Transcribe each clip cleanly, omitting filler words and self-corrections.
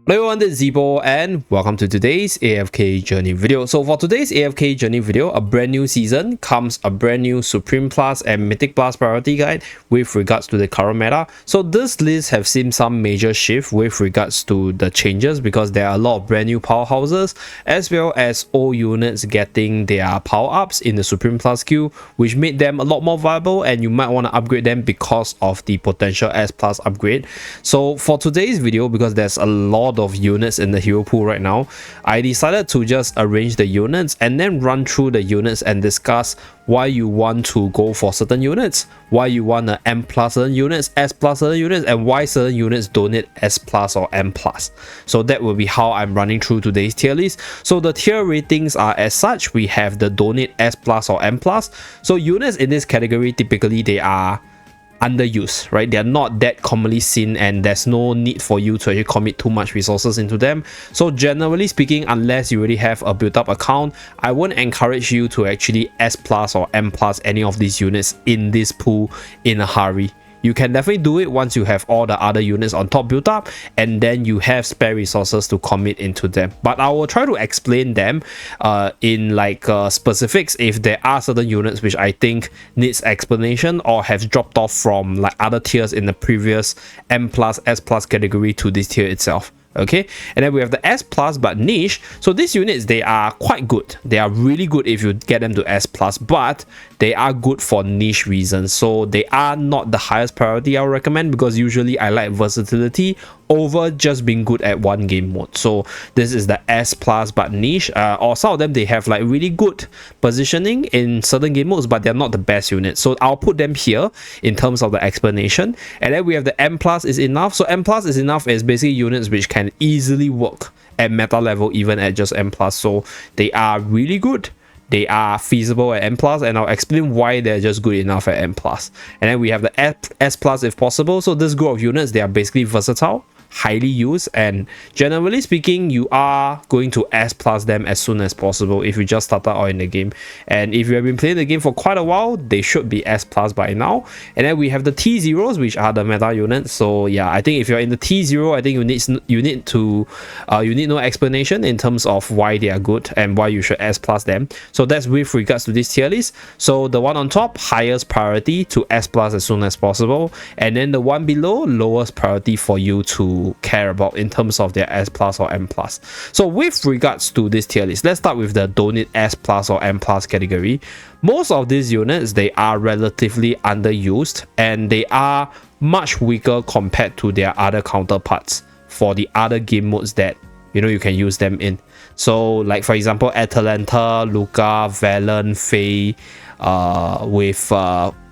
Hello everyone, this is Zeeebo and welcome to today's AFK journey video. So for today's AFK journey video, a brand new season comes a brand new Supreme Plus and Mythic Plus priority guide with regards to the current meta. So this list have seen some major shift with regards to the changes because there are a lot of brand new powerhouses as well as old units getting their power ups in the Supreme Plus queue, which made them a lot more viable and you might want to upgrade them because of the potential S Plus upgrade. So for today's video, because there's a lot of units in the hero pool right now, I decided to just arrange the units and then run through the units and discuss why you want to go for certain units, why you want the M plus certain units, S plus certain units, and why certain units don't need S plus or M plus. So that will be how I'm running through today's tier list. So the tier ratings are as such. We have the donate S plus or M plus. So units in this category, typically they are underused, right? They're not that commonly seen and there's no need for you to actually commit too much resources into them. So generally speaking, unless you already have a built up account, I won't encourage you to actually S plus or M plus any of these units in this pool in a hurry. You can definitely do it once you have all the other units on top built up and then you have spare resources to commit into them. But I will try to explain them in specifics if there are certain units which I think needs explanation or have dropped off from like other tiers in the previous M plus, S plus category to this tier itself. Okay, and then we have the S plus but niche. So these units, they are quite good. They are really good if you get them to S plus, but they are good for niche reasons. So they are not the highest priority I would recommend because usually I like versatility over just being good at one game mode. So this is the S plus but niche, or some of them they have like really good positioning in certain game modes, but they're not the best units. So I'll put them here in terms of the explanation. And then we have the M plus is enough. So M plus is enough is basically units which can easily work at meta level even at just M plus. So they are really good. They are feasible at M plus, and I'll explain why they're just good enough at M plus. And then we have the S plus if possible. So this group of units, they are basically versatile, highly used, and generally speaking you are going to S plus them as soon as possible if you just started out in the game. And if you have been playing the game for quite a while, they should be S plus by now. And then we have the T0s, which are the meta units. So yeah, I think if you're in the T0, I think you need no explanation in terms of why they are good and why you should S plus them. So that's with regards to this tier list. So the one on top, highest priority to S plus as soon as possible, and then the one below, lowest priority for you to care about in terms of their S plus or M plus. So with regards to this tier list, let's start with the donate S plus or M plus category. Most of these units, they are relatively underused and they are much weaker compared to their other counterparts for the other game modes that you can use them in. So like for example, Atalanta, Luca, Valen, Faye, with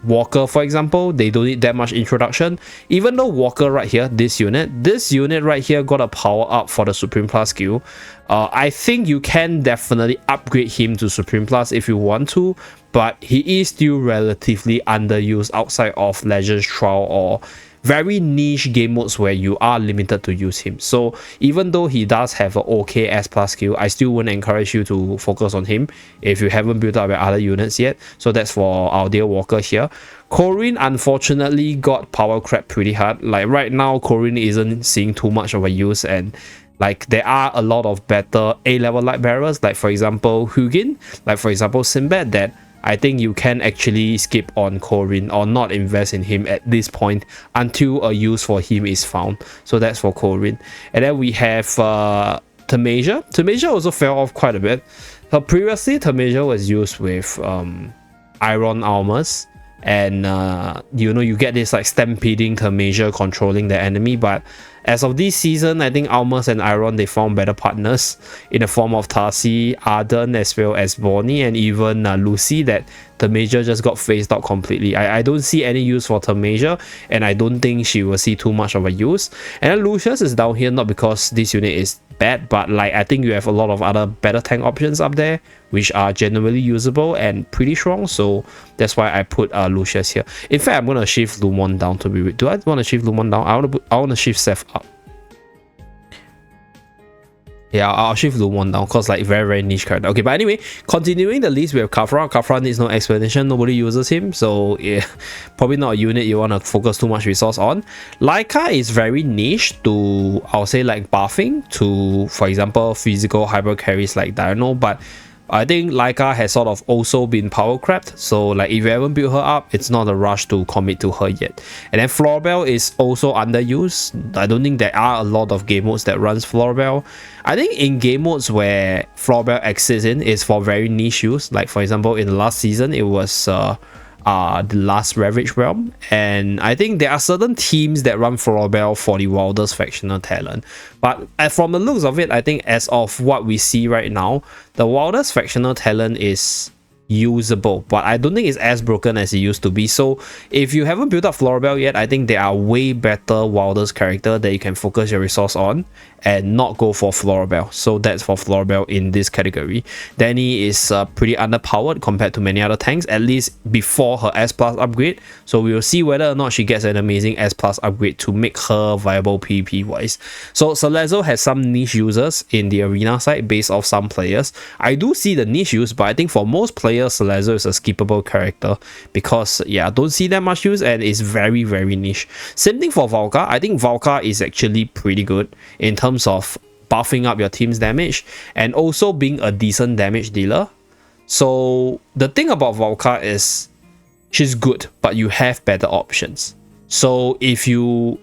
Walker, for example, they don't need that much introduction. Even though Walker right here, this unit right here got a power up for the Supreme Plus skill. I think you can definitely upgrade him to Supreme Plus if you want to, but he is still relatively underused outside of Legends Trial or very niche game modes where you are limited to use him. So even though he does have an okay S plus skill, I still wouldn't encourage you to focus on him if you haven't built up your other units yet. So that's for our dear Walker here. Corinne unfortunately got power crap pretty hard. Like right now, Corinne isn't seeing too much of a use, and like there are a lot of better A-level light bearers, like for example Hugin, like for example Sinbad, that I think you can actually skip on Corinne or not invest in him at this point until a use for him is found. So that's for Corinne. And then we have Tamasia. Tamasia also fell off quite a bit. So previously Tamasia was used with Iron Armors, and you get this like stampeding Tamasia controlling the enemy, but as of this season, I think Almas and Iron, they found better partners in the form of Tarsi, Arden, as well as Bonnie, and even Lucy, that Tamasia just got phased out completely. I don't see any use for Tamasia, and I don't think she will see too much of a use. And then Lucius is down here not because this unit is bad, but like I think you have a lot of other better tank options up there which are generally usable and pretty strong, so that's why I put Lucius here. In fact, I'm gonna shift Lumon down to be. Do I want to shift Lumon down? I want to shift Seth up. Yeah, I'll shift Lumon down because like very niche character. Okay, but anyway, continuing the list, we have Kafra. Kafra needs no explanation. Nobody uses him, so yeah, probably not a unit you want to focus too much resource on. Laika is very niche to, I'll say, like buffing to, for example, physical hyper carries like Dino, but I think Laika has sort of also been power crapped, so like if you haven't built her up, it's not a rush to commit to her yet. And then Florbell is also underused. I don't think there are a lot of game modes that runs Florbell. I think in game modes where Florbell exists in is for very niche use. Like for example, in the last season, it was the last Ravage Realm, and I think there are certain teams that run Florbell for the Wildest factional talent, but from the looks of it, I think as of what we see right now, the Wildest factional talent is usable, but I don't think it's as broken as it used to be. So if you haven't built up Florbell yet, I think there are way better Wildest character that you can focus your resource on and not go for Florbell. So that's for Florbell in this category. Danny is pretty underpowered compared to many other tanks, at least before her S+ upgrade. So we will see whether or not she gets an amazing S+ upgrade to make her viable PvP wise. So Celezo has some niche users in the arena side based off some players. I do see the niche use, but I think for most players, Celezo is a skippable character because yeah, I don't see that much use and it's very niche. Same thing for Valka. I think Valka is actually pretty good in terms of buffing up your team's damage and also being a decent damage dealer. So the thing about Valka is she's good, but you have better options. So if you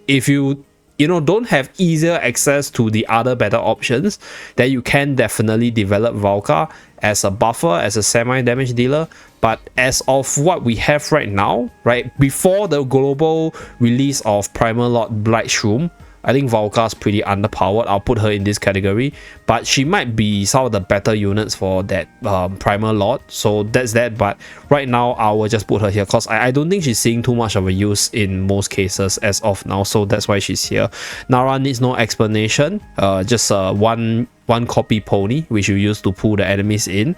don't have easier access to the other better options, then you can definitely develop Valka as a buffer, as a semi-damage dealer. But as of what we have right now, right before the global release of Primal Lord Blightshroom, I think Valka's pretty underpowered. I'll put her in this category, but she might be some of the better units for that Primal Lord. So that's that. But right now, I will just put her here because I don't think she's seeing too much of a use in most cases as of now. So that's why she's here. Nara needs no explanation. Just one copy pony which you use to pull the enemies in.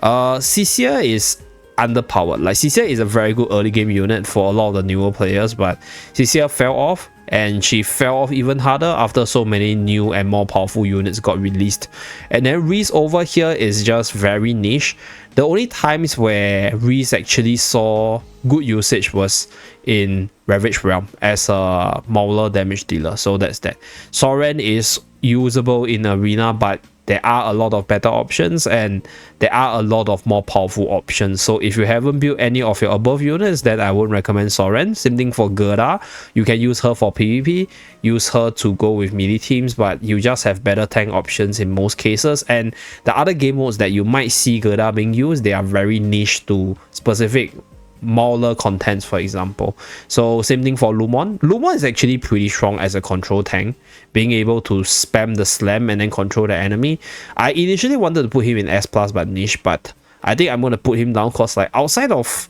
Cisia is underpowered. Like Cisia is a very good early game unit for a lot of the newer players, but Cisia fell off, and she fell off even harder after so many new and more powerful units got released. And then Reese over here is just very niche. The only times where Reese actually saw good usage was in Ravage Realm as a Mauler damage dealer. So that's that. Soren is usable in arena, but there are a lot of better options and there are a lot of more powerful options. So if you haven't built any of your above units, then I won't recommend Soren. Same thing for Gerda. You can use her for PvP, use her to go with melee teams, but you just have better tank options in most cases. And the other game modes that you might see Gerda being used, they are very niche to specific Mauler contents, for example. So same thing for Lumon. Lumon is actually pretty strong as a control tank, being able to spam the slam and then control the enemy. I initially wanted to put him in S+ but niche, but I think I'm going to put him down because like outside of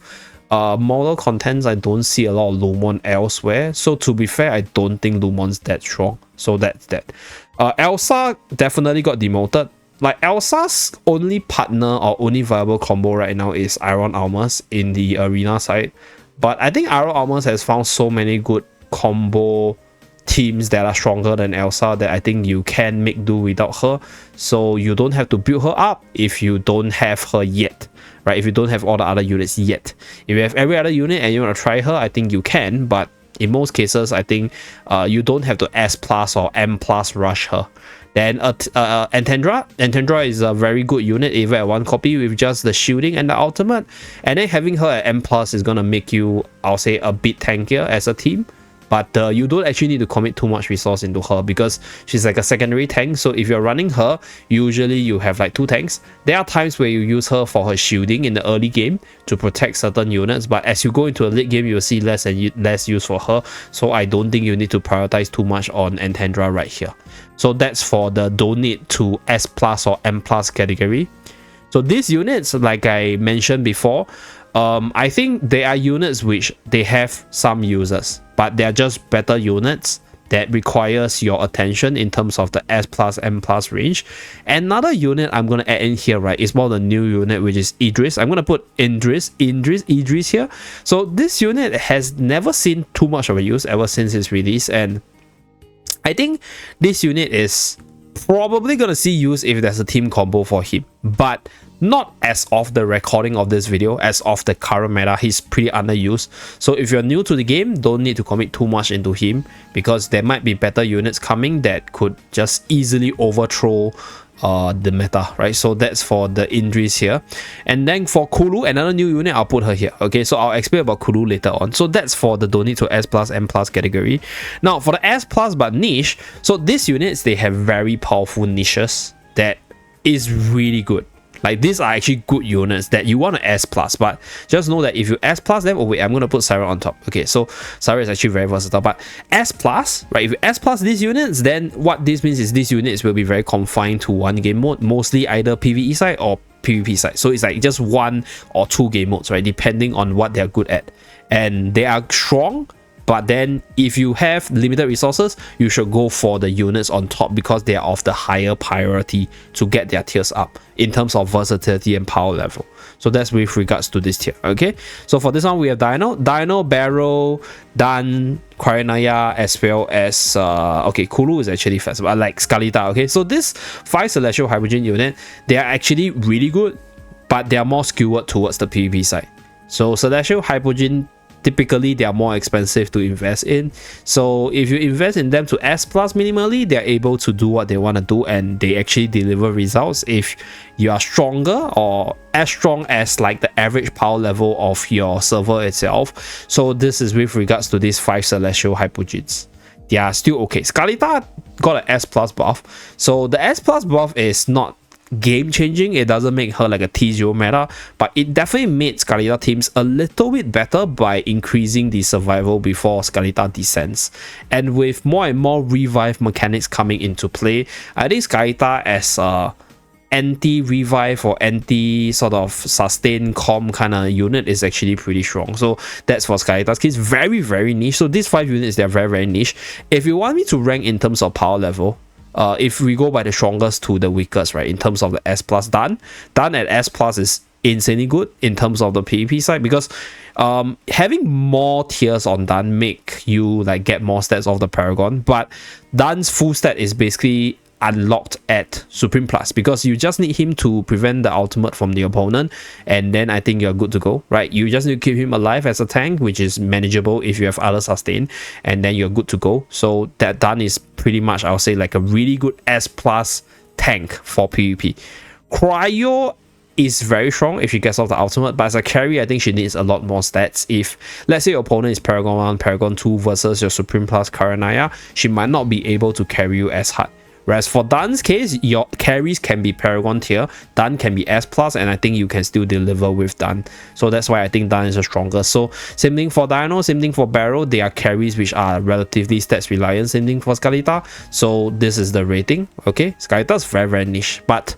Mauler contents, I don't see a lot of Lumon elsewhere. So to be fair, I don't think Lumon's that strong. So that's that. Elsa definitely got demoted. Like Elsa's only partner or only viable combo right now is Iron Almas in the arena side. But I think Iron Almas has found so many good combo teams that are stronger than Elsa that I think you can make do without her. So you don't have to build her up if you don't have her yet, right? If you don't have all the other units yet. If you have every other unit and you want to try her, I think you can. But in most cases, I think you don't have to S+ or M+ rush her. Then Antandra is a very good unit, even at one copy with just the shielding and the ultimate. And then having her at M+ is going to make you, I'll say, a bit tankier as a team. But you don't actually need to commit too much resource into her because she's like a secondary tank. So if you're running her, usually you have like 2 tanks. There are times where you use her for her shielding in the early game to protect certain units. But as you go into a late game, you'll see less and less use for her. So I don't think you need to prioritize too much on Antandra right here. So that's for the don't need to S+ or M+ category. So these units, like I mentioned before, I think they are units which they have some users, but they are just better units that requires your attention in terms of the S+, M+ range. Another unit I'm going to add in here, right, is more the new unit, which is Idris. I'm going to put Idris here. So this unit has never seen too much of a use ever since its release, and I think this unit is probably gonna see use if there's a team combo for him, but not as of the recording of this video. As of the current meta, he's pretty underused. So if you're new to the game, don't need to commit too much into him, because there might be better units coming that could just easily overthrow the meta, right? So that's for the Indris here. And then for Kulu, another new unit, I'll put her here. Okay, so I'll explain about Kulu later on. So that's for the donate to S plus M plus category. Now for the S plus but niche, so these units, they have very powerful niches that is really good. Like, these are actually good units that you want to S plus, but just know that if you S plus them, oh wait, I'm going to put Syra on top. Okay, so Syra is actually very versatile, but S plus, right? If you S plus these units, then what this means is these units will be very confined to one game mode, mostly either PvE side or PvP side. So it's like just 1 or 2 game modes, right? Depending on what they're good at. And they are strong, but then if you have limited resources, you should go for the units on top, because they are of the higher priority to get their tiers up in terms of versatility and power level. So that's with regards to this tier. Okay, so for this one we have Dino, Barrow, Dan, Quaranaya, as well as okay, Kulu is actually fast, but I like Skalita. Okay, so this 5 Celestial Hypogean unit, they are actually really good, but they are more skewed towards the PvP side. So Celestial Hypogean, typically they are more expensive to invest in, so if you invest in them to S plus minimally, they're able to do what they want to do, and they actually deliver results if you are stronger or as strong as like the average power level of your server itself. So this is with regards to these 5 Celestial Hypogeans. They are still okay. Skalita got an S plus buff, so the S plus buff is not game changing. It doesn't make her like a T0 meta, but it definitely made Skalita teams a little bit better by increasing the survival before Skalita descends. And with more and more revive mechanics coming into play, I think Skalita as a anti-revive or anti sort of sustain com kind of unit is actually pretty strong. So that's for Skalita's case. Very, very niche. So these 5 units, they're very, very niche. If you want me to rank in terms of power level, if we go by the strongest to the weakest, right, in terms of the S plus, Dan at S plus is insanely good in terms of the PvP side, because having more tiers on Dan make you like get more stats of the Paragon, but Dan's full stat is basically unlocked at Supreme Plus, because you just need him to prevent the ultimate from the opponent, and then I think you're good to go, right? You just need to keep him alive as a tank, which is manageable if you have other sustain, and then you're good to go. So that Dan is pretty much, I'll say, like a really good S plus tank for PvP. Cryo is very strong if she gets off the ultimate, but as a carry, I think she needs a lot more stats. If let's say your opponent is Paragon 1, Paragon 2 versus your Supreme Plus Karanaya, she might not be able to carry you as hard. Whereas for Dan's case, your carries can be Paragon tier, Dan can be S plus, and I think you can still deliver with Dan. So that's why I think Dan is the strongest. So same thing for Dino, same thing for Barrow. They are carries which are relatively stats reliant. Same thing for Skalita. So this is the rating. Okay, Skalita's very, very niche, but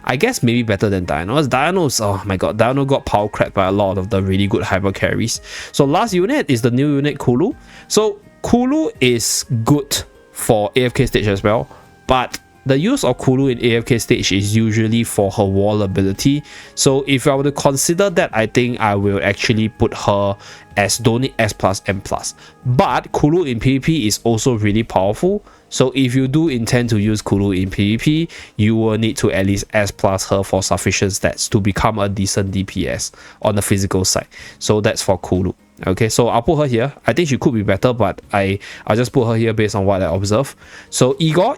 I guess maybe better than Dino. Dino's, oh my god, Dino got power cracked by a lot of the really good hyper carries. So last unit is the new unit Kulu. So Kulu is good for AFK stage as well, but the use of Kulu in AFK stage is usually for her wall ability. So if I were to consider that, I think I will actually put her as donate S plus M plus. But Kulu in PvP is also really powerful. So if you do intend to use Kulu in PvP, you will need to at least S plus her for sufficient stats to become a decent DPS on the physical side. So that's for Kulu. Okay, so I'll put her here. I think she could be better, but I'll just put her here based on what I observe. So Igor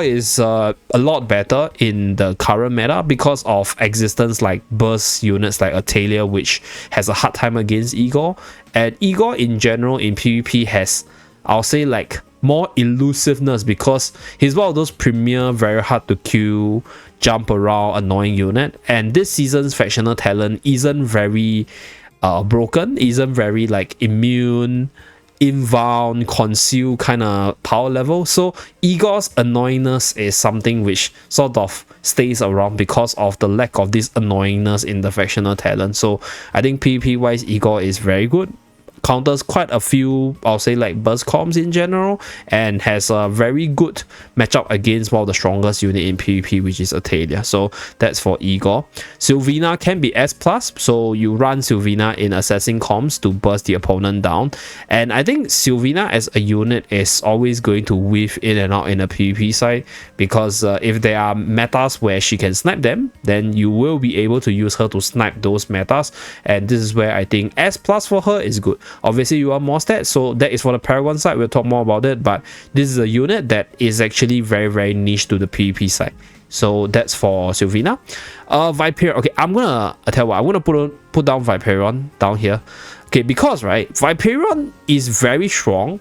is a lot better in the current meta because of existence like burst units like Atalia, which has a hard time against Igor. And Igor in general in PvP has, I'll say, like more elusiveness, because he's one of those premier, very hard to kill, jump around, annoying unit. And this season's factional talent isn't very broken, isn't very like immune, inbound, conceal kind of power level. So Igor's annoyingness is something which sort of stays around because of the lack of this annoyingness in the factional talent. So I think PvP wise, Igor is very good. counters quite a few, I'll say, like burst comms in general, and has a very good matchup against one of the strongest unit in PvP, which is Atalia. So that's for Igor. Sylvina can be S+, so you run Sylvina in assassin comms to burst the opponent down. And I think Sylvina as a unit is always going to weave in and out in the PvP side, because if there are metas where she can snipe them, then you will be able to use her to snipe those metas, and this is where I think S+ for her is good. Obviously you want more stats, so that is for the Paragon side. We'll talk more about it, but this is a unit that is actually very niche to the PvP side. So that's for Sylvina. Viperion, okay, I'm gonna tell you what, I'm gonna put down Viperion down here. Okay, because right, Viperion is very strong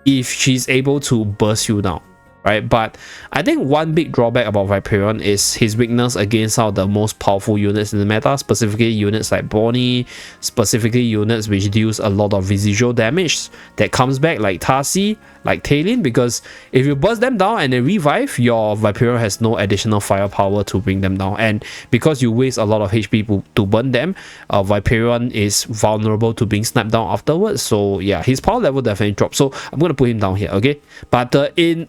if she's able to burst you down, right? But I think one big drawback about Viperion is his weakness against some of the most powerful units in the meta, specifically units like Bonnie, specifically units which deals a lot of residual damage that comes back, like Tarsi, like Talin, because if you burst them down and then revive, your Viperion has no additional firepower to bring them down, and because you waste a lot of HP to burn them, Viperion is vulnerable to being sniped down afterwards. So yeah, his power level definitely drops, so I'm gonna put him down here, okay? But in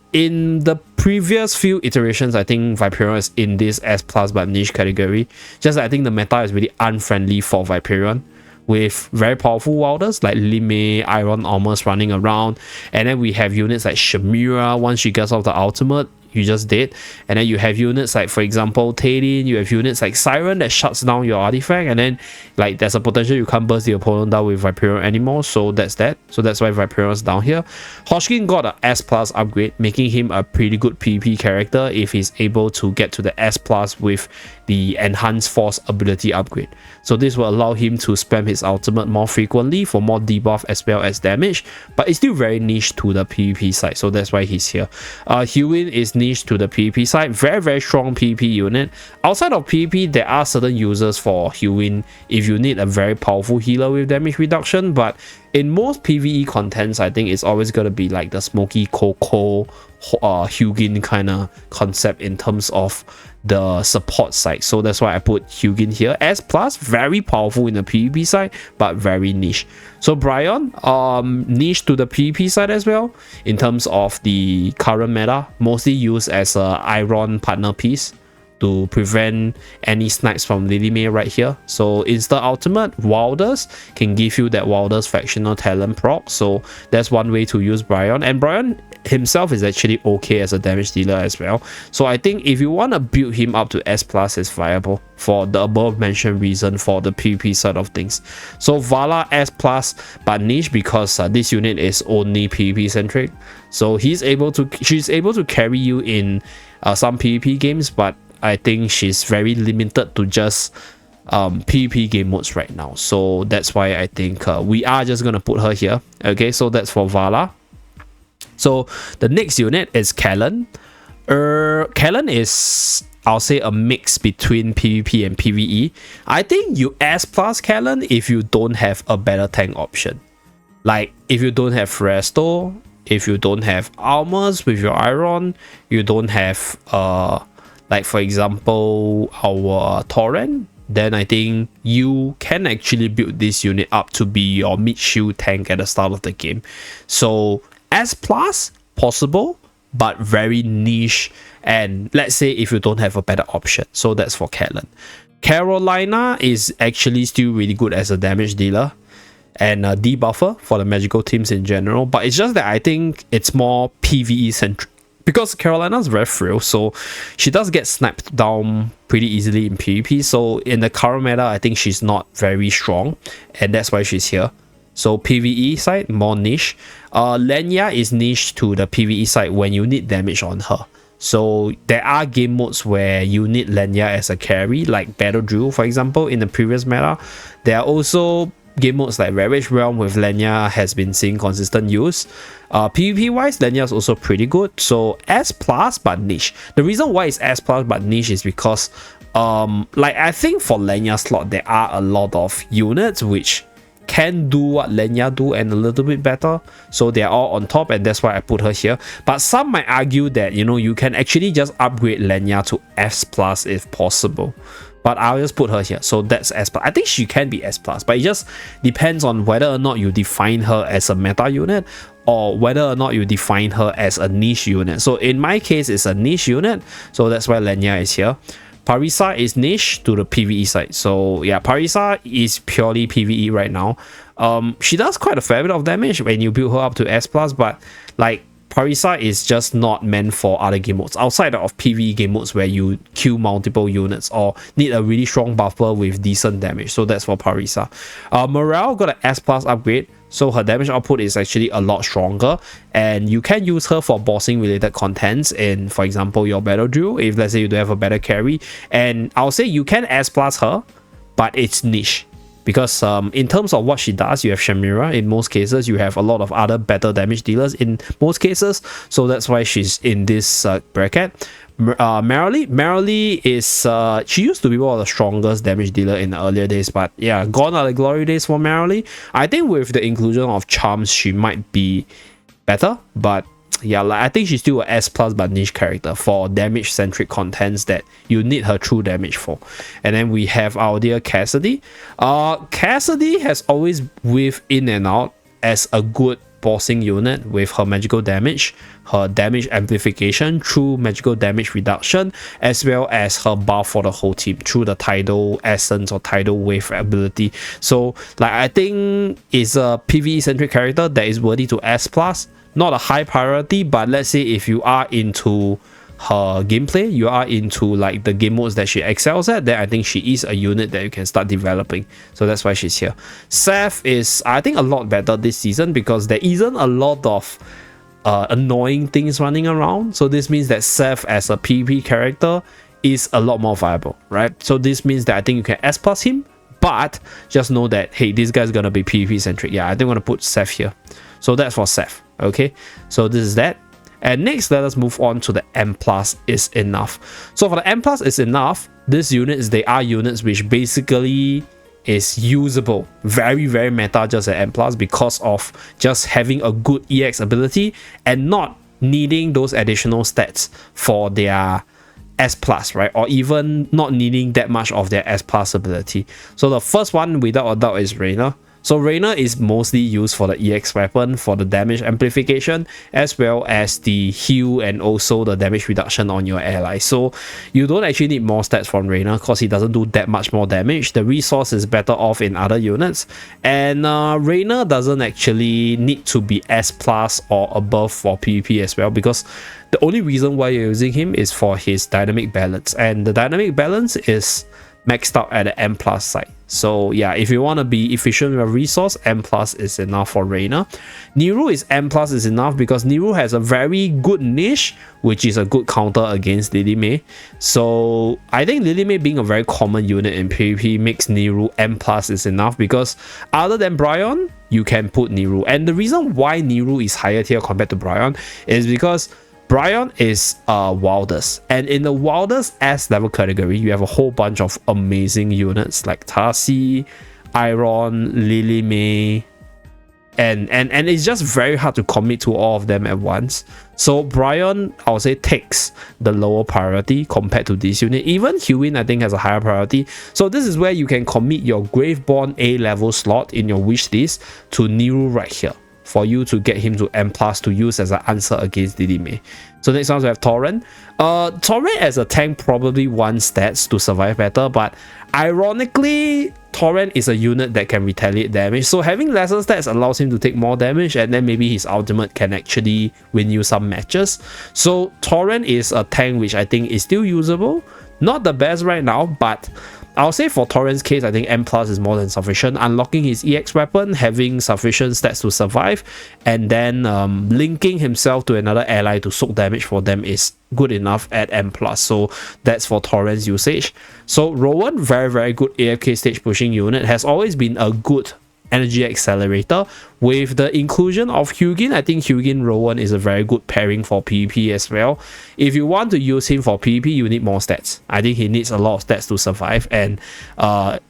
the previous few iterations, I think Viperion is in this S+ but niche category. Just I think the meta is really unfriendly for Viperion, with very powerful wilders like Lime, Iron Almost running around, and then we have units like Shamira. Once she gets off the ultimate, you just dead. And then you have units like, for example, Talin. You have units like Siren that shuts down your artifact, and then like there's a potential you can't burst the opponent down with Viperion anymore. So that's that. So that's why Viperion's down here. Hoshkin got an S+ upgrade, making him a pretty good PvP character if he's able to get to the S+ with the enhanced force ability upgrade. So this will allow him to spam his ultimate more frequently for more debuff as well as damage, but it's still very niche to the PvP side, so that's why he's here. Hewin is niche to the PvP side, very strong PvP unit. Outside of PvP, there are certain users for Hewin if you need a very powerful healer with damage reduction, but in most PvE contents, I think it's always going to be like the Smoky Coco Hugin kind of concept in terms of the support side. So that's why I put Hugin here. S+, very powerful in the PvP side, but very niche. So Bryon, niche to the PvP side as well in terms of the current meta, mostly used as a Iron partner piece to prevent any snipes from Lily May right here. So insta ultimate, Wilders can give you that Wilders factional talent proc. So that's one way to use Bryon. And Bryon himself is actually okay as a damage dealer as well. So I think if you want to build him up to S+, it's viable for the above mentioned reason for the PvP side of things. So Vala S+, but niche because this unit is only PvP centric. So she's able to carry you in some PvP games, but I think she's very limited to just PvP game modes right now. So that's why I think we are just gonna put her here. Okay, so that's for Vala. So the next unit is Kellan. Kellan is, I'll say, a mix between PvP and PvE. I think you S+ Kellan if you don't have a better tank option. Like if you don't have Resto, if you don't have armors with your Iron, you don't have like for example our Torrent, then I think you can actually build this unit up to be your mid shield tank at the start of the game. So S+ possible, but very niche, and let's say if you don't have a better option. So that's for Kellan. Carolina is actually still really good as a damage dealer and a debuffer for the magical teams in general, but it's just that I think it's more PvE centric, because Carolina's very frail, so she does get sniped down pretty easily in PvP. So in the current meta, I think she's not very strong, and that's why she's here. So PvE side, more niche. Lenya is niche to the PvE side when you need damage on her. So there are game modes where you need Lenya as a carry, like Battle Drill, for example, in the previous meta. There are also game modes like Ravage Realm with Lenya has been seeing consistent use. PvP wise, Lenya is also pretty good. So S+ but niche. The reason why it's S+ but niche is because like I think for Lenya slot there are a lot of units which can do what Lenya do and a little bit better. So they're all on top, and that's why I put her here. But some might argue that, you know, you can actually just upgrade Lenya to S+ if possible. But I'll just put her here. So that's S+. I think she can be S+, but it just depends on whether or not you define her as a meta unit or whether or not you define her as a niche unit. So in my case, it's a niche unit. So that's why Lenya is here. Parisa is niche to the PvE side. So yeah, Parisa is purely PvE right now. She does quite a fair bit of damage when you build her up to S+, but like Parisa is just not meant for other game modes outside of PvE game modes where you kill multiple units or need a really strong buffer with decent damage. So that's for Parisa. Morale got an S+ upgrade, so her damage output is actually a lot stronger, and you can use her for bossing related contents in, for example, your battle drill if let's say you don't have a better carry. And I'll say you can S+ her, but it's niche. Because in terms of what she does, you have Shamira in most cases, you have a lot of other better damage dealers in most cases, so that's why she's in this bracket. Marilee is she used to be one of the strongest damage dealer in the earlier days, but yeah, gone are the glory days for Marilee. I think with the inclusion of charms, she might be better, but yeah, like I think she's still a S+ but niche character for damage centric contents that you need her true damage for. And then we have our dear Cassidy. Cassidy has always weaved in and out as a good bossing unit with her magical damage, her damage amplification through magical damage reduction, as well as her buff for the whole team through the tidal essence or tidal wave ability. So like I think it's a PvE centric character that is worthy to S+. Not a high priority, but let's say if you are into her gameplay, you are into like the game modes that she excels at, then I think she is a unit that you can start developing. So that's why she's here. Seth is, I think, a lot better this season because there isn't a lot of annoying things running around. So this means that Seth as a PvP character is a lot more viable, right? So this means that I think you can S+ him, but just know that, hey, this guy's gonna be PvP centric. Yeah, I think I'm gonna put Seth here. So that's for Seth. Okay, so this is that. And next, let us move on to the M+ is enough. So for the M+ is enough, these units, they are units which basically is usable, very meta just at M+ because of just having a good EX ability and not needing those additional stats for their S+, right? Or even not needing that much of their S+ ability. So the first one without a doubt is Reina. So Reina is mostly used for the EX weapon, for the damage amplification, as well as the heal and also the damage reduction on your ally. So you don't actually need more stats from Reina because he doesn't do that much more damage. The resource is better off in other units. And Reina doesn't actually need to be S+ or above for PvP as well, because the only reason why you're using him is for his dynamic balance. And the dynamic balance is maxed out at the M+ side. So yeah, if you want to be efficient with a resource, M+ is enough for Reina. Niru is M+ is enough because Niru has a very good niche, which is a good counter against Lily May. So I think Lily May being a very common unit in PvP makes Niru M+ is enough, because other than Bryon, you can put Niru. And the reason why Niru is higher tier compared to Bryon is because Bryon is wildest, and in the wildest S level category, you have a whole bunch of amazing units like Tasi, Iron, Lily May, and it's just very hard to commit to all of them at once. So Bryon, I'll say, takes the lower priority compared to this unit. Even Hewin, I think, has a higher priority. So this is where you can commit your Graveborn A level slot in your wish list to Niru right here, for you to get him to M+ to use as an answer against Lily May. So next one we have Torrent. Torrent as a tank probably wants stats to survive better, but ironically, Torrent is a unit that can retaliate damage. So having lesser stats allows him to take more damage, and then maybe his ultimate can actually win you some matches. So Torrent is a tank which I think is still usable. Not the best right now, but I'll say for Torrent's case, I think M+ is more than sufficient. Unlocking his EX weapon, having sufficient stats to survive, and then linking himself to another ally to soak damage for them is good enough at M+. So that's for Torrent's usage. So Rowan, very good AFK stage pushing unit, has always been a good energy accelerator. With the inclusion of Hugin, I think Hugin Rowan is a very good pairing for PvP as well. If you want to use him for PvP, you need more stats. I think he needs a lot of stats to survive, and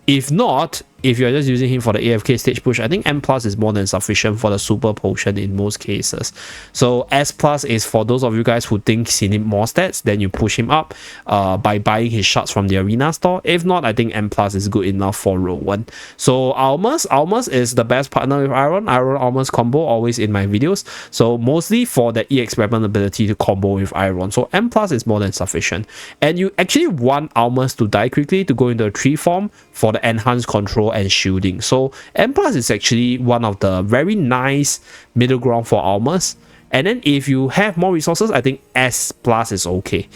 if not, if you're just using him for the AFK stage push, I think M plus is more than sufficient for the super potion in most cases. So S plus is for those of you guys who think he need more stats, then you push him up by buying his shards from the arena store. If not, I think M plus is good enough for row 1. So Almas is the best partner with Iron Almas combo always in my videos. So mostly for the EX weapon ability to combo with Iron. So M plus is more than sufficient. And you actually want Almas to die quickly to go into a 3 form for the enhanced control and shielding. So M plus is actually one of the very nice middle ground for Almas. And then if you have more resources, I think S plus is okay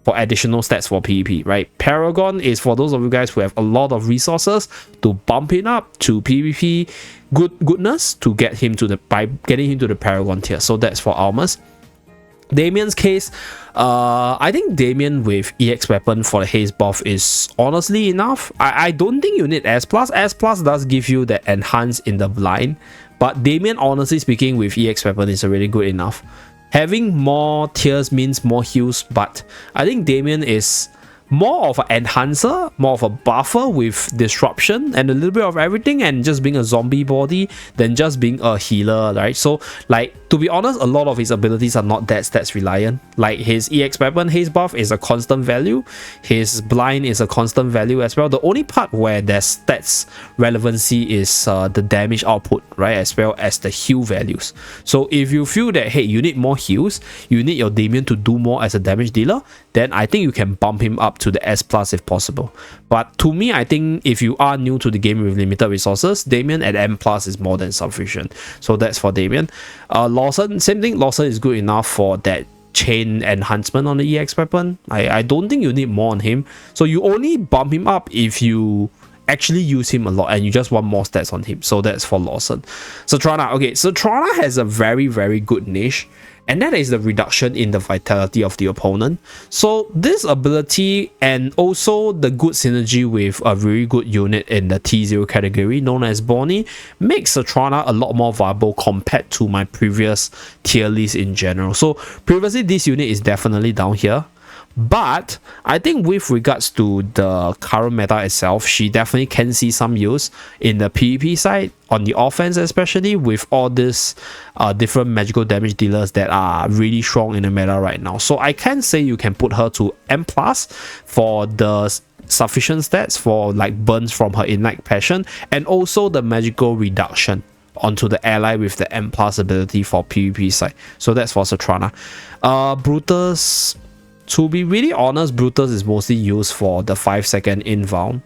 for additional stats for PvP, right? Paragon is for those of you guys who have a lot of resources to bump it up to PvP goodness to get him to the by getting him to the Paragon tier. So that's for Almas. Damien's case, I think Damien with EX weapon for the haste buff is honestly enough. I don't think you need S plus. S plus does give you the enhance in the blind, but Damien, honestly speaking, with EX weapon is already good enough. Having more tiers means more heals, but I think Damien is more of an enhancer, more of a buffer with disruption and a little bit of everything, and just being a zombie body than just being a healer, right? So like, to be honest, a lot of his abilities are not that stats reliant. Like his EX weapon haste buff is a constant value, his blind is a constant value as well. The only part where there's stats relevancy is the damage output, right, as well as the heal values. So if you feel that, hey, you need more heals, you need your Damien to do more as a damage dealer, then I think you can bump him up to the S plus if possible. But to me, I think if you are new to the game with limited resources, Damien at M plus is more than sufficient. So that's for Damien. Lawson, same thing. Lawson is good enough for that chain enhancement on the EX weapon. I don't think you need more on him. So you only bump him up if you actually use him a lot and you just want more stats on him. So that's for Lawson. Satrana, okay, Satrana has a very, very good niche, and that is the reduction in the vitality of the opponent. So this ability and also the good synergy with a very good unit in the T0 category known as Bonnie makes Satrana a lot more viable compared to my previous tier list in general. So previously this unit is definitely down here, but I think with regards to the current meta itself, she definitely can see some use in the PvP side, on the offense especially, with all these different magical damage dealers that are really strong in the meta right now. So I can say you can put her to M plus for the sufficient stats for like burns from her Ignite Passion, and also the magical reduction onto the ally with the M plus ability for PvP side. So that's for Satrana. Brutus, to be really honest, Brutus is mostly used for the 5-second inbound.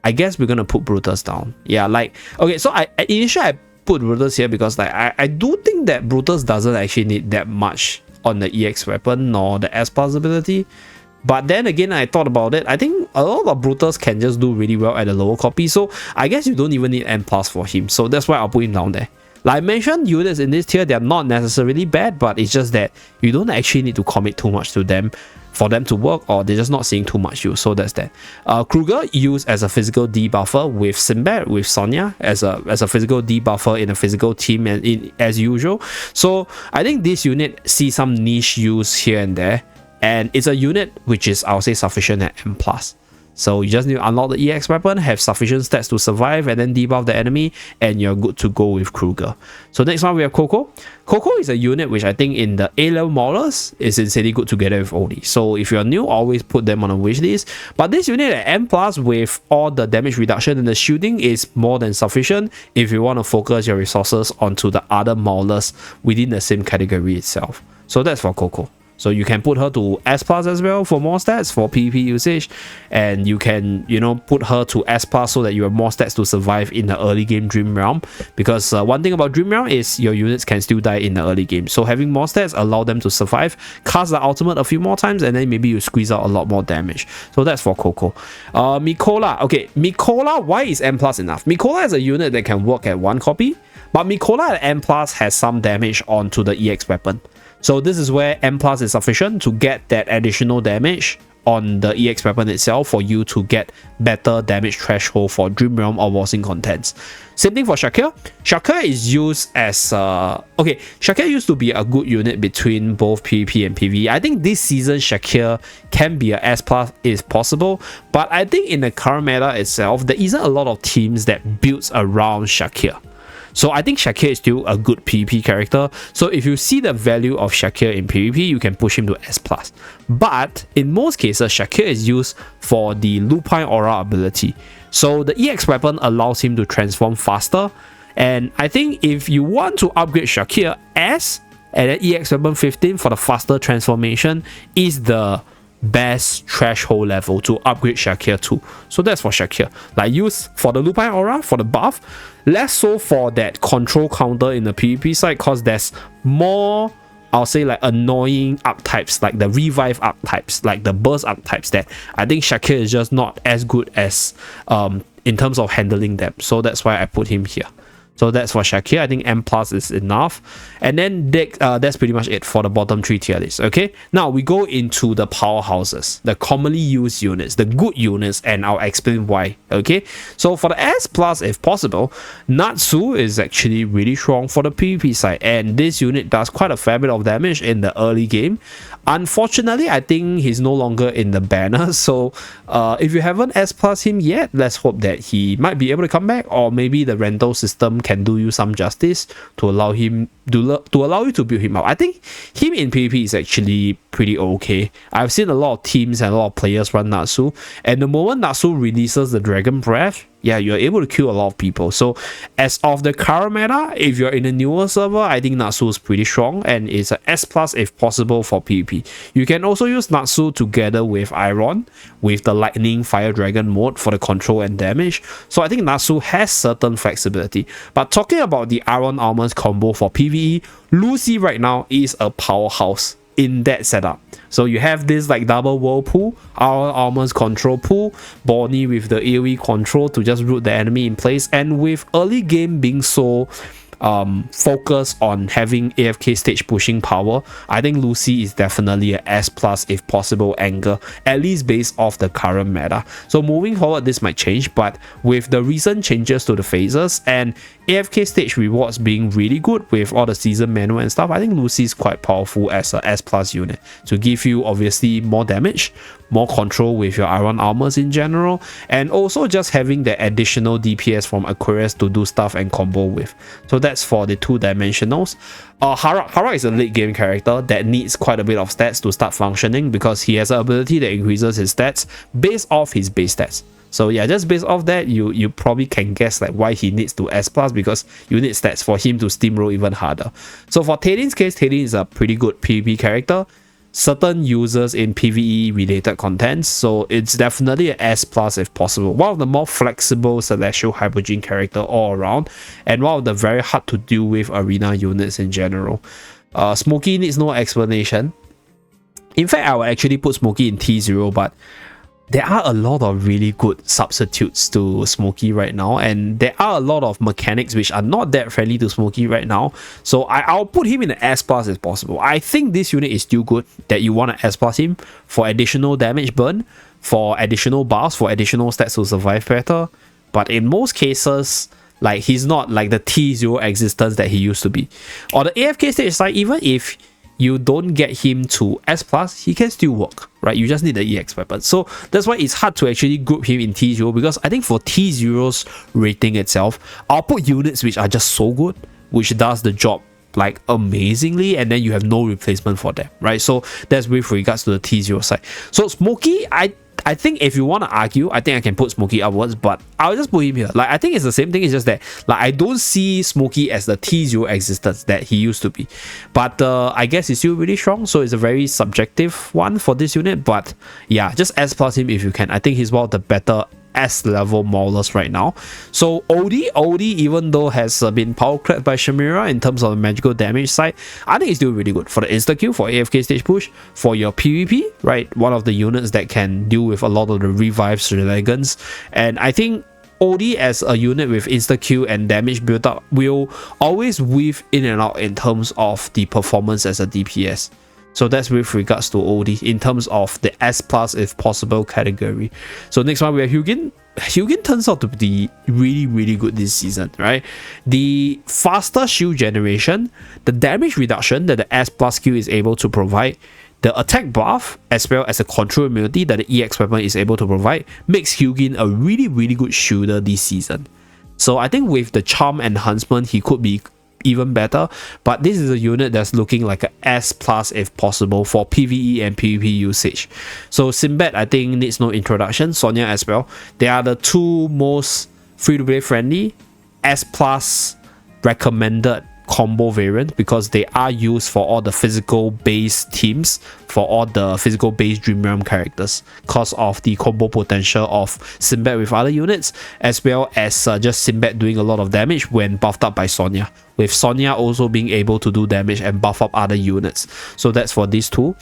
I guess we're gonna put Brutus down. Yeah, like, okay, so initially I put Brutus here because like I do think that Brutus doesn't actually need that much on the EX weapon nor the S plus ability. But then again, I thought about it. I think a lot of Brutus can just do really well at the lower copy. So I guess you don't even need M plus for him. So that's why I'll put him down there. Like I mentioned, units in this tier, they're not necessarily bad, but it's just that you don't actually need to commit too much to them for them to work, or they're just not seeing too much use. So that's that. Kruger used as a physical debuffer with Sinbad, with Sonya as a physical debuffer in a physical team, and as usual. So I think this unit sees some niche use here and there, and it's a unit which is, I'll say, sufficient at M plus. So you just need to unlock the EX weapon, have sufficient stats to survive, and then debuff the enemy, and you're good to go with Kruger. So next one we have Coco. Coco is a unit which I think in the A-level models is insanely good together with Odie. So if you're new, always put them on a wish list. But this unit at M plus with all the damage reduction and the shielding is more than sufficient if you want to focus your resources onto the other maulers within the same category itself. So that's for Coco. So you can put her to S plus as well for more stats for PvP usage, and you can, you know, put her to S plus so that you have more stats to survive in the early game Dream Realm. Because one thing about Dream Realm is your units can still die in the early game. So having more stats allow them to survive, cast the ultimate a few more times, and then maybe you squeeze out a lot more damage. So that's for Coco. Mikola. Okay, Mikola, why is M plus enough? Mikola is a unit that can work at 1 copy, but Mikola at M plus has some damage onto the EX weapon. So this is where M plus is sufficient to get that additional damage on the EX weapon itself for you to get better damage threshold for Dream Realm or Bossing contents. Same thing for Shakir. Shakir is used as okay, Shakir used to be a good unit between both PvP and PvE. I think this season Shakir can be a S+ if possible, but I think in the current meta itself, there isn't a lot of teams that builds around Shakir. So I think Shakir is still a good PvP character. So if you see the value of Shakir in PvP, you can push him to S+. But in most cases, Shakir is used for the Lupine Aura ability. So the EX weapon allows him to transform faster. And I think if you want to upgrade Shakir, S and then EX weapon 15 for the faster transformation is the best threshold level to upgrade Shakir to. So that's for Shakir. Like use for the Lupine Aura, for the buff, less so for that control counter in the PvP side, because there's more, I'll say, like annoying archetypes, like the revive archetypes, like the burst archetypes, that I think Shakir is just not as good as in terms of handling them. So that's why I put him here. So that's for Shakir. I think M+ is enough. And then that's pretty much it for the bottom 3 tier list. Okay, now we go into the powerhouses, the commonly used units, the good units, and I'll explain why. Okay, so for the S+, if possible, Natsu is actually really strong for the PvP side, and this unit does quite a fair bit of damage in the early game. Unfortunately, I think he's no longer in the banner, so if you haven't S+ him yet, let's hope that he might be able to come back, or maybe the rental system can do you some justice to allow him to allow you to build him up. I think him in PvP is actually pretty okay. I've seen a lot of teams and a lot of players run Natsu, and the moment Natsu releases the Dragon Breath, yeah, you're able to kill a lot of people. So as of the current meta, if you're in a newer server, I think Natsu is pretty strong and is a S+ if possible for PvP. You can also use Natsu together with Iron with the Lightning Fire Dragon mode for the control and damage. So I think Natsu has certain flexibility. But talking about the Iron Armors combo for PvE, Lucy right now is a powerhouse in that setup. So you have this like double whirlpool, Iron Armor's control pool, Bonnie with the AoE control to just root the enemy in place, and with early game being so focus on having AFK stage pushing power, I think Lucy is definitely a S+ if possible angle, at least based off the current meta. So moving forward, this might change, but with the recent changes to the phases and AFK stage rewards being really good with all the season manual and stuff, I think Lucy is quite powerful as a S+ unit to give you obviously more damage, more control with your Iron Armors in general, and also just having the additional DPS from Aquarius to do stuff and combo with. So that's for the 2-dimensionals. Harak is a late game character that needs quite a bit of stats to start functioning, because he has an ability that increases his stats based off his base stats. So yeah, just based off that, you probably can guess like why he needs to S+, because you need stats for him to steamroll even harder. So for Taylin's case, Taylin is a pretty good PvP character, certain users in PvE related contents, so it's definitely an S+ if possible. One of the more flexible Celestial Hypogean character all around, and one of the very hard to deal with arena units in general. Smokey needs no explanation. In fact, I would actually put Smokey in T0, but there are a lot of really good substitutes to Smokey right now, and there are a lot of mechanics which are not that friendly to Smokey right now. So I'll put him in the S+ if possible. I think this unit is still good, that you want to S+ him for additional damage burn, for additional buffs, for additional stats to survive better. But in most cases, like, he's not like the T0 existence that he used to be. On the AFK stage side, even if you don't get him to S+, he can still work, right? You just need the EX weapon. So that's why it's hard to actually group him in T0, because I think for T0's rating itself, I'll put units which are just so good, which does the job like amazingly, and then you have no replacement for them, right? So that's with regards to the T0 side. So Smokey, I think if you want to argue, I think I can put Smokey upwards, but I'll just put him here. Like, I think it's the same thing. It's just that, like, I don't see Smokey as the T0 existence that he used to be. But I guess he's still really strong, so it's a very subjective one for this unit. But yeah, just S+ him if you can. I think he's one of the better S-level maulers right now. So Odie, even though has been power crept by Shamira in terms of the magical damage side, I think it's still really good for the insta-kill, for AFK stage push, for your PvP, right? One of the units that can deal with a lot of the revive shenanigans. And I think Odie as a unit with insta-kill and damage built up will always weave in and out in terms of the performance as a DPS. So that's with regards to OD in terms of the S plus if possible category. So next one we have Hugin. Hugin turns out to be really good this season, right? The faster shield generation, the damage reduction that the S plus skill is able to provide, the attack buff as well as the control immunity that the EX weapon is able to provide makes Hugin a really good shielder this season. So I think with the charm enhancement he could be even better, but this is a unit that's looking like a S plus if possible for PvE and PvP usage. So Sinbad I think needs no introduction, Sonya as well. They are the two most free-to-play friendly S plus recommended combo variant because they are used for all the physical based teams, for all the physical based Dream Realm characters because of the combo potential of Sinbad with other units, as well as just Sinbad doing a lot of damage when buffed up by Sonya, with Sonya also being able to do damage and buff up other units. So that's for these two.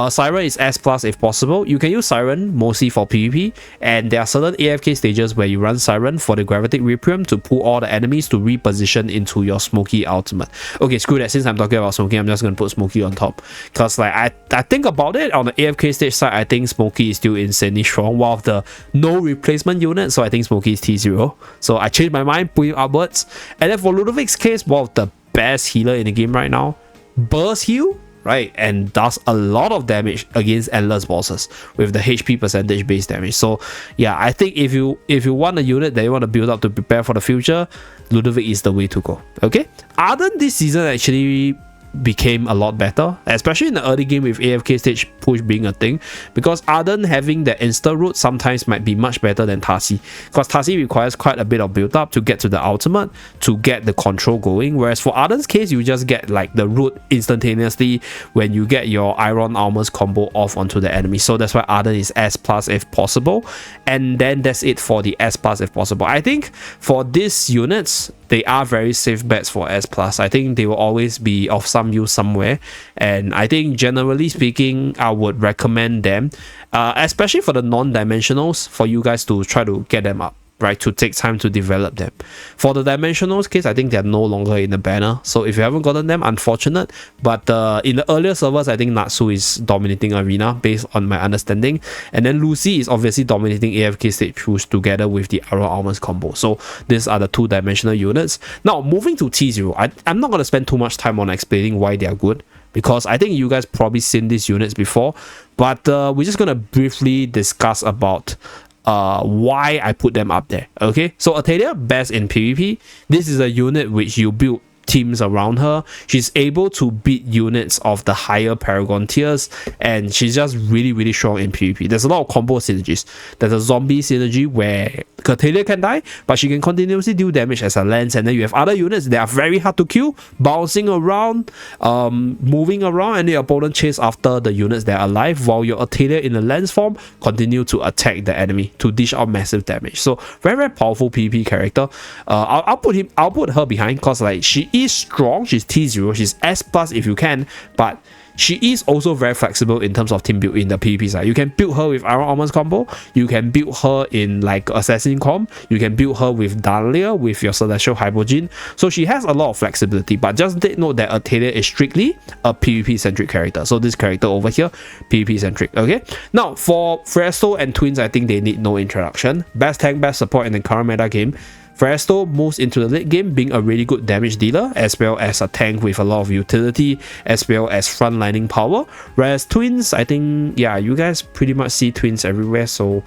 Siren is S plus if possible. You can use Siren mostly for PvP, and there are certain AFK stages where you run Siren for the Gravitic Requiem to pull all the enemies to reposition into your Smoky ultimate. Okay, screw that, since I'm talking about Smoky, I'm just gonna put Smoky on top, because like I think about it, on the AFK stage side, I think Smoky is still insanely strong, one of the no replacement units, so I think Smoky is T0. So I changed my mind, put him upwards. And then for Ludovic's case, one of the best healer in the game right now, burst heal, right, and does a lot of damage against endless bosses with the HP percentage based damage. So yeah, I think if you want a unit that you want to build up to prepare for the future, Ludovic is the way to go. Okay, Arden this season actually became a lot better, especially in the early game with AFK stage push being a thing, because Arden having the insta route sometimes might be much better than Tasi, because Tasi requires quite a bit of build up to get to the ultimate, to get the control going, whereas for Arden's case you just get like the route instantaneously when you get your Iron Armors combo off onto the enemy. So that's why Arden is S plus if possible, and then that's it for the S plus if possible. I think for these units they are very safe bets for S plus. I think they will always be of some use somewhere, and I think generally speaking I would recommend them, especially for the non-dimensionals, for you guys to try to get them up, right, to take time to develop them. For the dimensionals case, I think they're no longer in the banner, so if you haven't gotten them, unfortunate. But in the earlier servers, I think Natsu is dominating arena based on my understanding, and then Lucy is obviously dominating AFK stage push together with the Iron Armors combo. So these are the two dimensional units. Now moving to T0, I'm not going to spend too much time on explaining why they are good, because I think you guys probably seen these units before, but we're just going to briefly discuss about why I put them up there. Okay, so Atalia, best in PvP. This is a unit which you build teams around her. She's able to beat units of the higher Paragon tiers, and she's just really strong in PvP. There's a lot of combo synergies. There's a zombie synergy where Atalia can die, but she can continuously do damage as a lance, and then you have other units that are very hard to kill, bouncing around, moving around, and the opponent chase after the units that are alive, while your Atalia in the lance form continue to attack the enemy to dish out massive damage. So very powerful PvP character. I'll put her behind, because like she is strong, she's T0, she's S plus if you can, but she is also very flexible in terms of team build in the PvP side. You can build her with Iron Armors combo, you can build her in like Assassin comp, you can build her with Dahlia, with your Celestial Hypogean. So she has a lot of flexibility, but just take note that Atalia is strictly a PvP centric character. So this character over here, PvP centric. Okay, now for Fresto and Twins, I think they need no introduction. Best tank, best support in the current meta game. Fresto moves into the late game being a really good damage dealer, as well as a tank with a lot of utility, as well as frontlining power. Whereas Twins, I think, yeah, you guys pretty much see Twins everywhere, so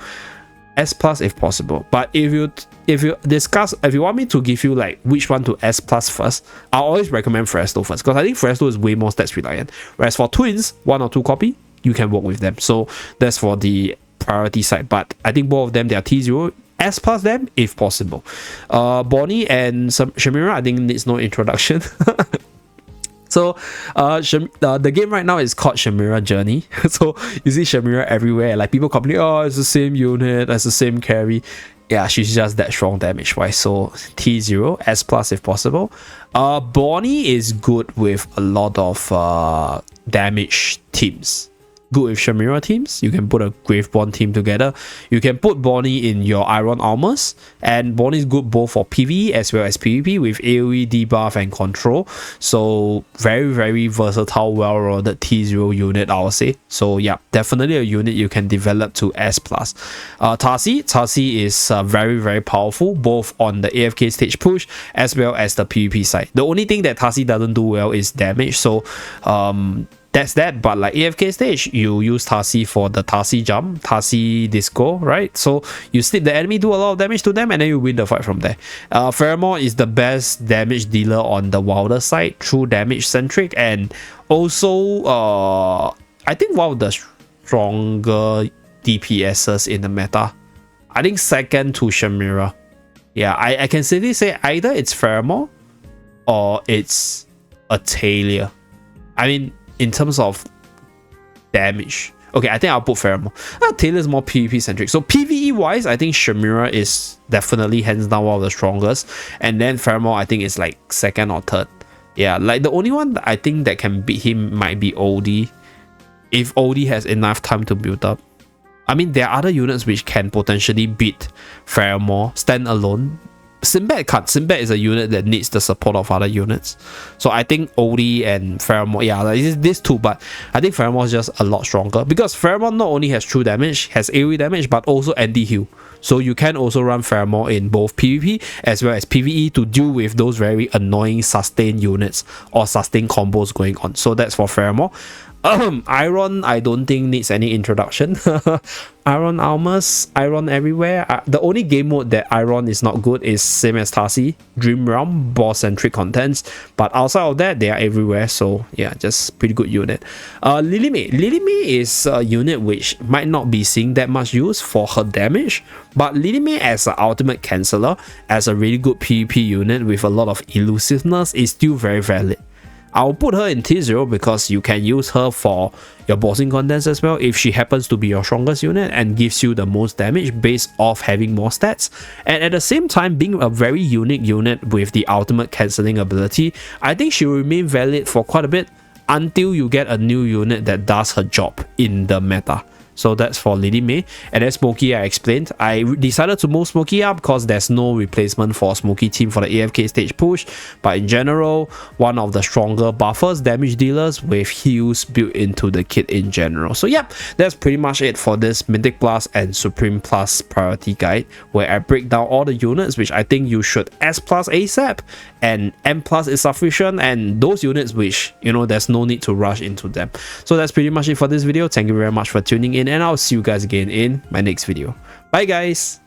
S plus if possible. But if you want me to give you like which one to S plus first, I'll always recommend Fresto first, because I think Fresto is way more stats reliant. Whereas for Twins, 1 or 2 copy, you can work with them. So that's for the priority side. But I think both of them, they are T0. S plus them if possible. Bonnie and Shamira, I think needs no introduction. So the game right now is called Shamira Journey. So you see Shamira everywhere, like people complain, oh, it's the same unit, it's the same carry. Yeah, she's just that strong damage wise. So T0, S plus if possible. Bonnie is good with a lot of damage teams. good with Shamira teams. You can put a Graveborn team together. You can put Bonnie in your Iron Armors, and Bonnie is good both for PvE as well as PvP with AoE, debuff, and control. So very versatile, well-rounded T0 unit, I would say. So yeah, definitely a unit you can develop to S+. Tarsi is very powerful both on the AFK stage push as well as the PvP side. The only thing that Tarsi doesn't do well is damage. So that's that, but like AFK stage, you use Tarsi for the Tarsi jump, Tarsi disco, right? So you slip the enemy, do a lot of damage to them, and then you win the fight from there. Pheromone is the best damage dealer on the Wilder side, true damage centric, and also I think one of the stronger DPSs in the meta. I think second to Shamira. Yeah, I can safely say either it's Pheromone or it's a Talia. I mean, in terms of damage, okay, I think I'll put Pheromone. Talia is more PvP centric. So PvE wise, I think Shamira is definitely hands down one of the strongest, and then Pheromone I think is like second or third. Yeah, like the only one I think that can beat him might be Odie, if Odie has enough time to build up. I mean, there are other units which can potentially beat Pheromone stand alone. Sinbad can't. Sinbad is a unit that needs the support of other units. So I think Odie and Pheromone, yeah, like this too, but I think Pheromone is just a lot stronger because Pheromone not only has true damage, has AoE damage, but also anti-heal. So you can also run Pheromone in both PvP as well as PvE to deal with those very annoying sustain units or sustain combos going on. So that's for Pheromone. Iron, I don't think needs any introduction. Iron Armors, Iron everywhere. The only game mode that Iron is not good is same as Tarsi, Dream Realm, boss-centric contents. But outside of that, they are everywhere. So yeah, just pretty good unit. Lily May is a unit which might not be seeing that much use for her damage. But Lily May as an ultimate canceller, as a really good PvP unit with a lot of elusiveness, is still very valid. I'll put her in T0 because you can use her for your bossing contents as well if she happens to be your strongest unit and gives you the most damage based off having more stats. And at the same time, being a very unique unit with the ultimate cancelling ability, I think she will remain valid for quite a bit until you get a new unit that does her job in the meta. So that's for Lily May. And then Smokey, I explained. I decided to move Smokey up because there's no replacement for Smokey team for the AFK stage push. But in general, one of the stronger buffers, damage dealers with heals built into the kit in general. So yeah, that's pretty much it for this Mythic Plus and Supreme Plus priority guide, where I break down all the units which I think you should S+ ASAP, and M+ is sufficient, and those units which, you know, there's no need to rush into them. So that's pretty much it for this video. Thank you very much for tuning in, and I'll see you guys again in my next video. Bye guys.